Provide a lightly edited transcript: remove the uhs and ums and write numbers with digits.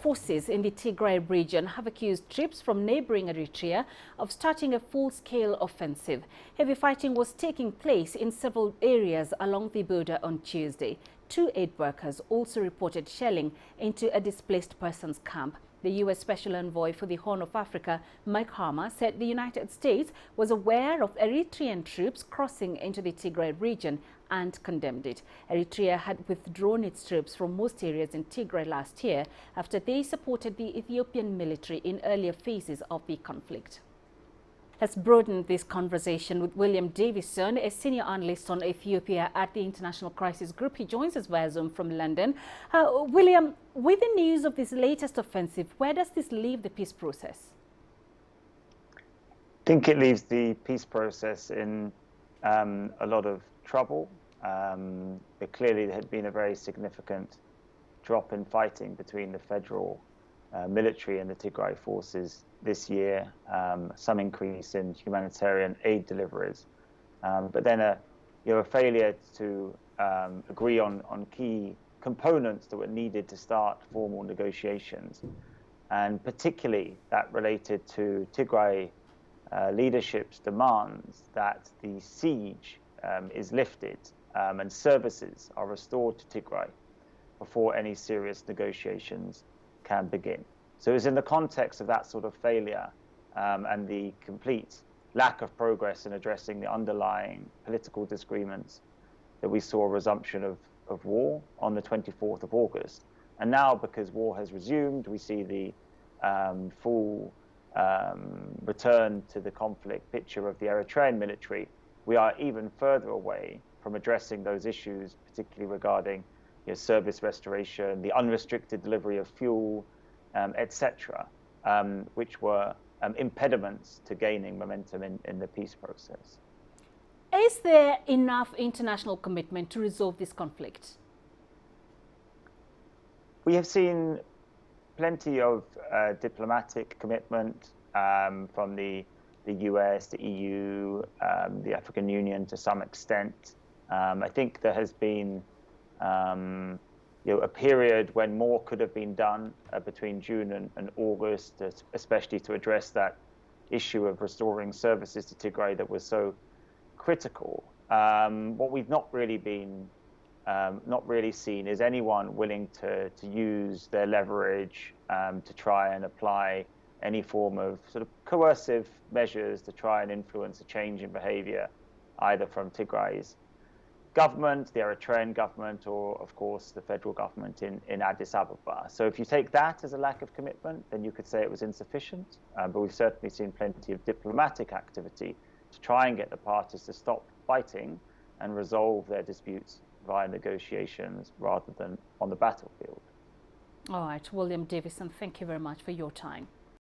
forces in the Tigray region have accused troops from neighboring Eritrea of starting a full-scale offensive. Heavy fighting was taking place in several areas along the border on Tuesday. 2 aid workers also reported shelling into a displaced persons camp. The U.S. Special Envoy for the Horn of Africa, Mike Hammer, said the United States was aware of Eritrean troops crossing into the Tigray region and condemned it. Eritrea had withdrawn its troops from most areas in Tigray last year after they supported the Ethiopian military in earlier phases of the conflict. Let's broaden this conversation with William Davison, a senior analyst on Ethiopia at the International Crisis Group. He joins us via Zoom from London. William, with the news of this latest offensive, where does this leave the peace process? I think it leaves the peace process in a lot of trouble. But clearly there had been a very significant drop in fighting between the federal military and the Tigray forces this year, some increase in humanitarian aid deliveries, but then a failure to agree on key components that were needed to start formal negotiations, and particularly that related to Tigray leadership's demands that the siege is lifted and services are restored to Tigray before any serious negotiations can begin. So it's in the context of that sort of failure and the complete lack of progress in addressing the underlying political disagreements that we saw a resumption of war on the 24th of August. And now, because war has resumed, we see the full return to the conflict picture of the Eritrean military. We are even further away from addressing those issues, particularly regarding service restoration, the unrestricted delivery of fuel, etc., which were impediments to gaining momentum in the peace process. Is there enough international commitment to resolve this conflict? We have seen plenty of diplomatic commitment from the US, the EU, the African Union to some extent. I think there has been a period when more could have been done between June and August, especially to address that issue of restoring services to Tigray that was so critical. What we've not really seen is anyone willing to use their leverage to try and apply any form of sort of coercive measures to try and influence a change in behavior, either from Tigray's government, the Eritrean government, or of course the federal government in Addis Ababa. So if you take that as a lack of commitment, then you could say it was insufficient. But we've certainly seen plenty of diplomatic activity to try and get the parties to stop fighting and resolve their disputes via negotiations rather than on the battlefield. All right, William Davison, thank you very much for your time.